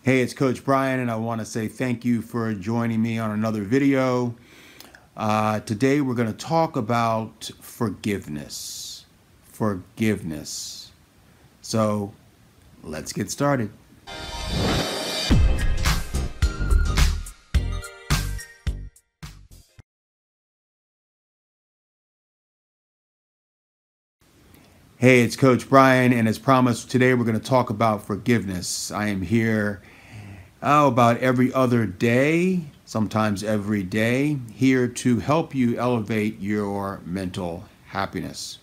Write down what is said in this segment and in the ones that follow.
Hey, it's Coach Brian, and I want to say thank you for joining me on another video. Today, we're going to talk about forgiveness. Forgiveness. So, let's get started. Hey, it's Coach Brian, and as promised, today we're going to talk about forgiveness. I am here about every other day, sometimes every day, here to help you elevate your mental happiness.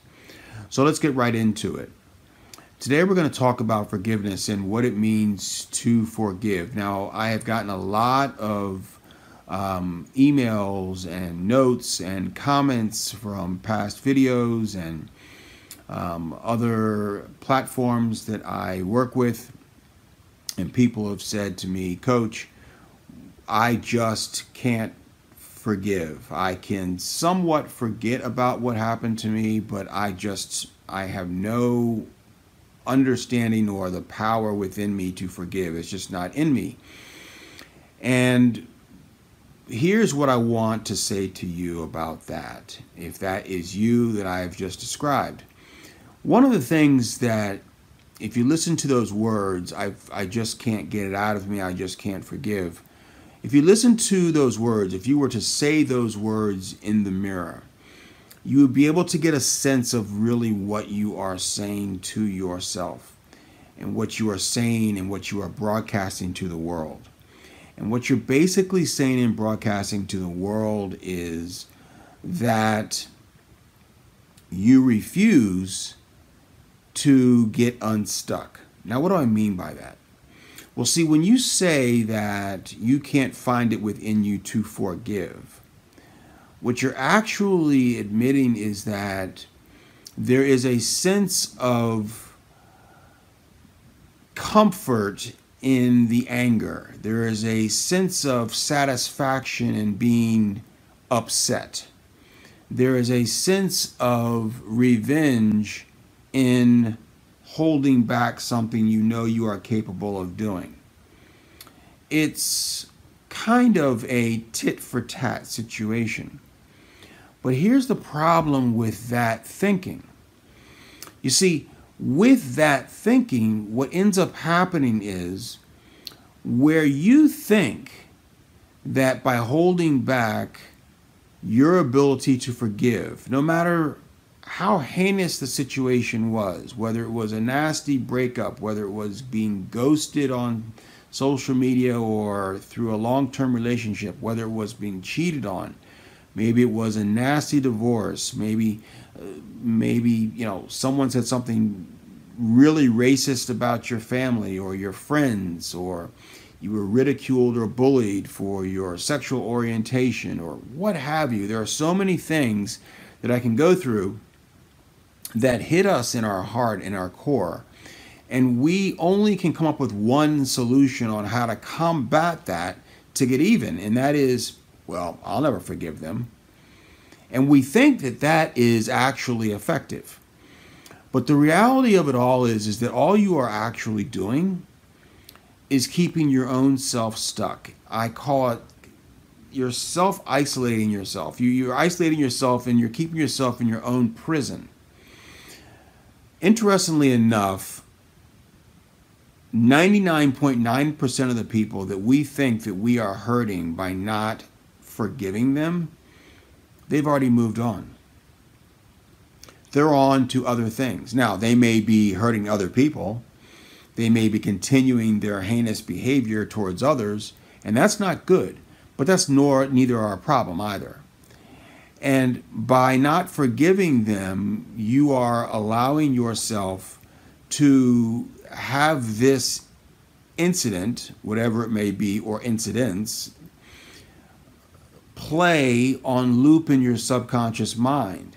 So let's get right into it. Today we're going to talk about forgiveness and what it means to forgive. Now, I have gotten a lot of emails and notes and comments from past videos and other platforms that I work with, and people have said to me, Coach, I just can't forgive. I can somewhat forget about what happened to me, but I have no understanding or the power within me to forgive. It's just not in me. And here's what I want to say to you about that, if that is you that I have just described. One of the things that, if you listen to those words, I just can't get it out of me, I just can't forgive. If you listen to those words, if you were to say those words in the mirror, you would be able to get a sense of really what you are saying to yourself and what you are saying and what you are broadcasting to the world. And what you're basically saying and broadcasting to the world is that you refuse to get unstuck. Now, what do I mean by that? Well, see, when you say that you can't find it within you to forgive, what you're actually admitting is that there is a sense of comfort in the anger. There is a sense of satisfaction in being upset. There is a sense of revenge in holding back something you know you are capable of doing. It's kind of a tit for tat situation. But here's the problem with that thinking. You see, with that thinking, what ends up happening is where you think that by holding back your ability to forgive, no matter how heinous the situation was, whether it was a nasty breakup, whether it was being ghosted on social media or through a long-term relationship, whether it was being cheated on, maybe it was a nasty divorce, maybe someone said something really racist about your family or your friends, or you were ridiculed or bullied for your sexual orientation or what have you. There are so many things that I can go through that hit us in our heart, in our core. And we only can come up with one solution on how to combat that to get even. And that is, well, I'll never forgive them. And we think that that is actually effective. But the reality of it all is that all you are actually doing is keeping your own self stuck. I call it you're self-isolating yourself. You're isolating yourself and you're keeping yourself in your own prison. Interestingly enough, 99.9% of the people that we think that we are hurting by not forgiving them, they've already moved on. They're on to other things. Now, they may be hurting other people. They may be continuing their heinous behavior towards others, and that's not good. But that's neither our problem either. And by not forgiving them, you are allowing yourself to have this incident, whatever it may be, or incidents, play on loop in your subconscious mind.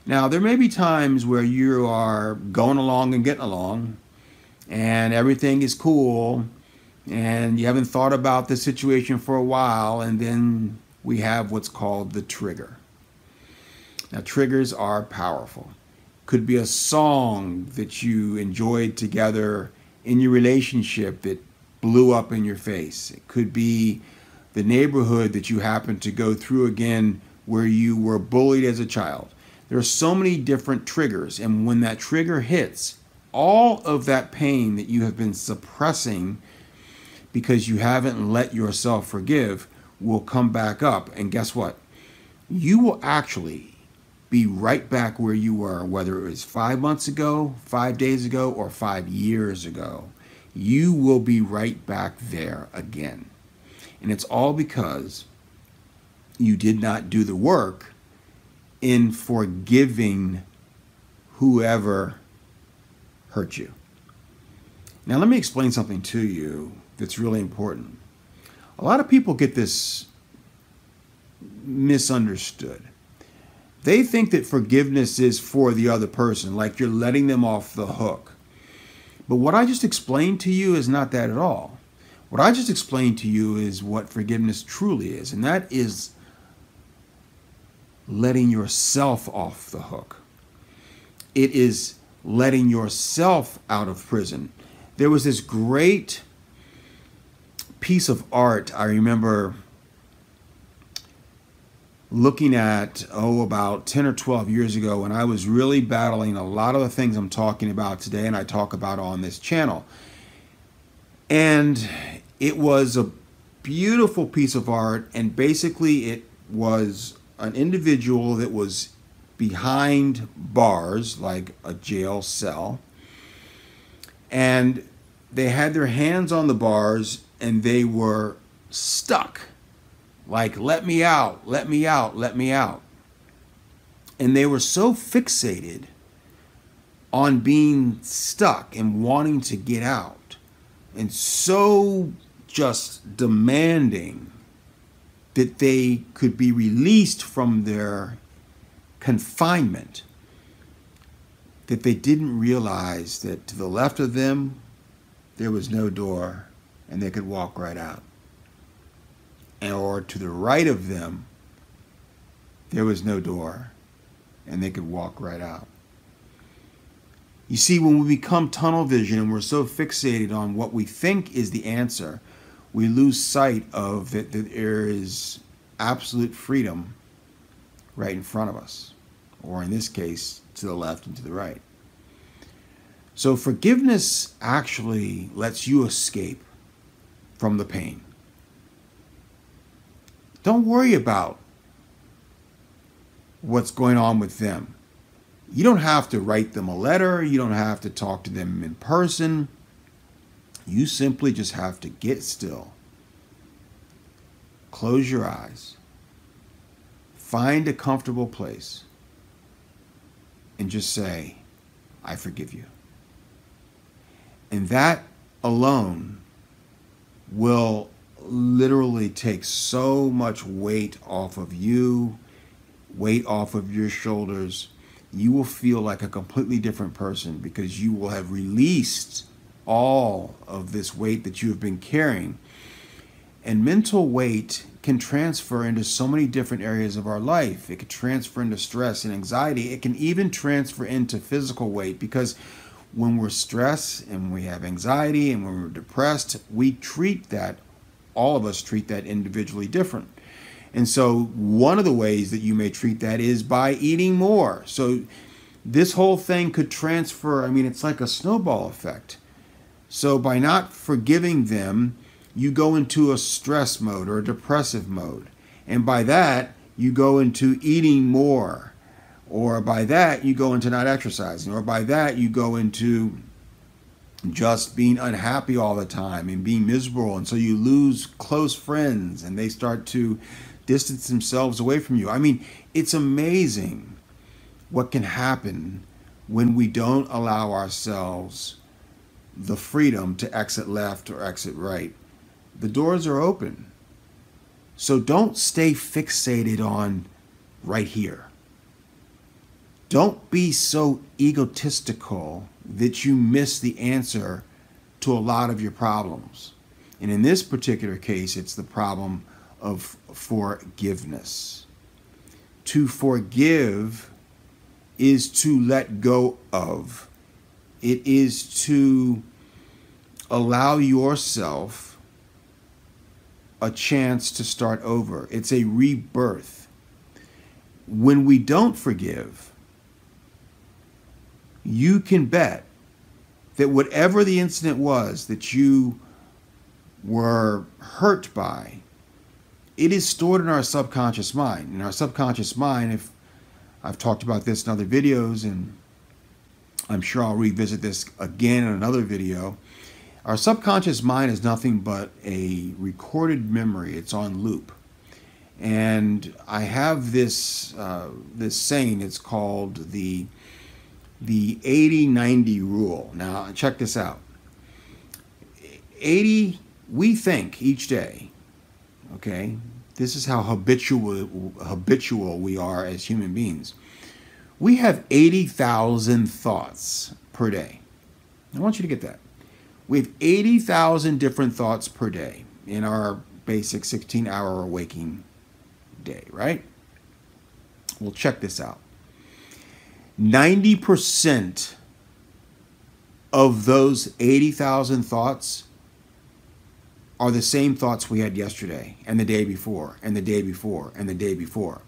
Now, there may be times where you are going along and getting along, and everything is cool, and you haven't thought about the situation for a while, and then we have what's called the trigger. Now, triggers are powerful. Could be a song that you enjoyed together in your relationship that blew up in your face. It could be the neighborhood that you happen to go through again where you were bullied as a child. There are so many different triggers, and when that trigger hits, all of that pain that you have been suppressing because you haven't let yourself forgive will come back up. And guess what? You will actually be right back where you were, whether it was 5 months ago, 5 days ago, or 5 years ago. You will be right back there again. And it's all because you did not do the work in forgiving whoever hurt you. Now, let me explain something to you that's really important. A lot of people get this misunderstood. They think that forgiveness is for the other person, like you're letting them off the hook. But what I just explained to you is not that at all. What I just explained to you is what forgiveness truly is, and that is letting yourself off the hook. It is letting yourself out of prison. There was this great piece of art I remember looking at, about 10 or 12 years ago, when I was really battling a lot of the things I'm talking about today and I talk about on this channel. And it was a beautiful piece of art, and basically it was an individual that was behind bars, like a jail cell, and they had their hands on the bars and they were stuck. Like, let me out, let me out, let me out. And they were so fixated on being stuck and wanting to get out, and so just demanding that they could be released from their confinement, that they didn't realize that to the left of them, there was no door and they could walk right out. Or to the right of them, there was no door and they could walk right out. You see, when we become tunnel vision and we're so fixated on what we think is the answer, we lose sight of that there is absolute freedom right in front of us, or in this case, to the left and to the right. So forgiveness actually lets you escape from the pain. Don't worry about what's going on with them. You don't have to write them a letter. You don't have to talk to them in person. You simply just have to get still. Close your eyes. Find a comfortable place and just say, I forgive you. And that alone will literally take so much weight off of you, weight off of your shoulders. You will feel like a completely different person because you will have released all of this weight that you have been carrying. And mental weight can transfer into so many different areas of our life. It can transfer into stress and anxiety. It can even transfer into physical weight, because when we're stressed and we have anxiety and when we're depressed, we treat that, all of us treat that individually different. And so one of the ways that you may treat that is by eating more. So this whole thing could transfer, it's like a snowball effect. So by not forgiving them, you go into a stress mode or a depressive mode. And by that, you go into eating more. Or by that, you go into not exercising. Or by that, you go into just being unhappy all the time and being miserable. And so you lose close friends and they start to distance themselves away from you. It's amazing what can happen when we don't allow ourselves the freedom to exit left or exit right. The doors are open. So don't stay fixated on right here. Don't be so egotistical that you miss the answer to a lot of your problems. And in this particular case, it's the problem of forgiveness. To forgive is to let go of. It is to allow yourself a chance to start over. It's a rebirth. When we don't forgive, you can bet that whatever the incident was that you were hurt by, it is stored in our subconscious mind. In our subconscious mind, if I've talked about this in other videos, and I'm sure I'll revisit this again in another video, our subconscious mind is nothing but a recorded memory. It's on loop. And I have this this saying. It's called the 80-90 rule. Now, check this out. 80, we think each day, okay? This is how habitual we are as human beings. We have 80,000 thoughts per day. I want you to get that. We have 80,000 different thoughts per day in our basic 16-hour waking day, right? Well, check this out. 90% of those 80,000 thoughts are the same thoughts we had yesterday and the day before and the day before and the day before.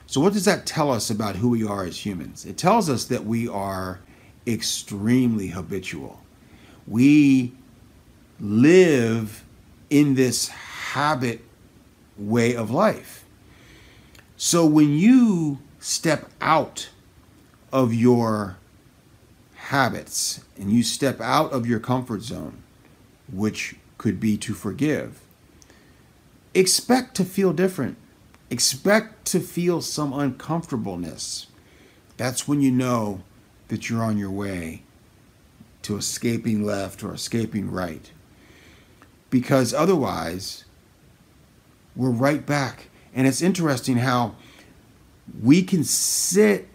So what does that tell us about who we are as humans? It tells us that we are extremely habitual. We live in this habit way of life. So when you step out of your habits and you step out of your comfort zone, which could be to forgive, expect to feel different. Expect to feel some uncomfortableness. That's when you know that you're on your way to escaping left or escaping right. Because otherwise, we're right back. And it's interesting how we can sit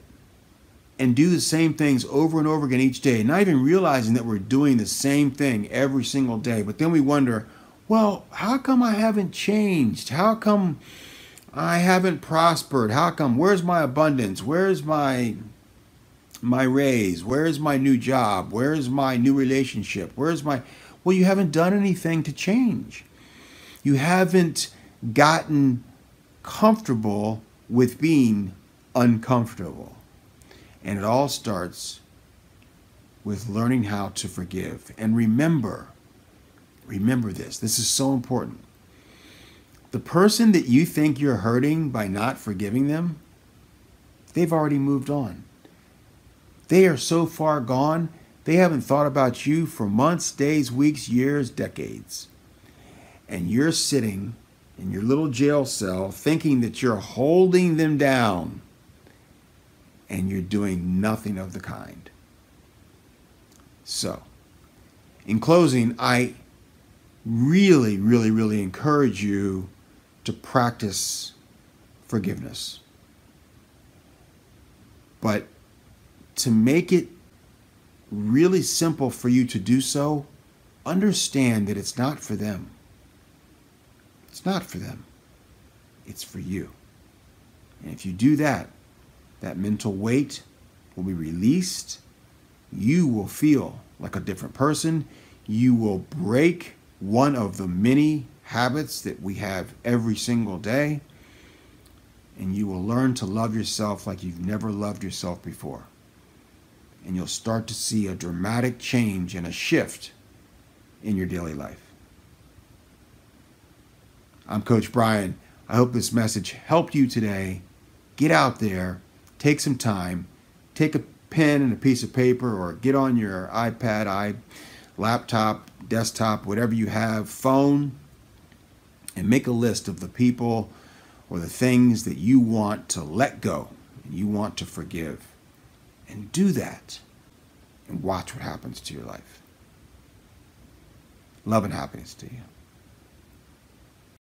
and do the same things over and over again each day, not even realizing that we're doing the same thing every single day. But then we wonder, well, how come I haven't changed? How come I haven't prospered? How come? Where's my abundance? Where's my raise? Where's my new job? Where's my new relationship? Well, you haven't done anything to change. You haven't gotten comfortable with being uncomfortable. And it all starts with learning how to forgive. And remember this. This is so important. The person that you think you're hurting by not forgiving them, they've already moved on. They are so far gone, they haven't thought about you for months, days, weeks, years, decades. And you're sitting in your little jail cell thinking that you're holding them down, and you're doing nothing of the kind. So, in closing, I really, really, really encourage you to practice forgiveness. But to make it really simple for you to do so, understand that it's not for them. It's not for them. It's for you. And if you do that, that mental weight will be released. You will feel like a different person. You will break one of the many habits that we have every single day. And you will learn to love yourself like you've never loved yourself before. And you'll start to see a dramatic change and a shift in your daily life. I'm Coach Brian. I hope this message helped you today. Get out there, take some time, take a pen and a piece of paper, or get on your iPad, laptop, desktop, whatever you have, phone, and make a list of the people or the things that you want to let go and you want to forgive. And do that and watch what happens to your life. Love and happiness to you.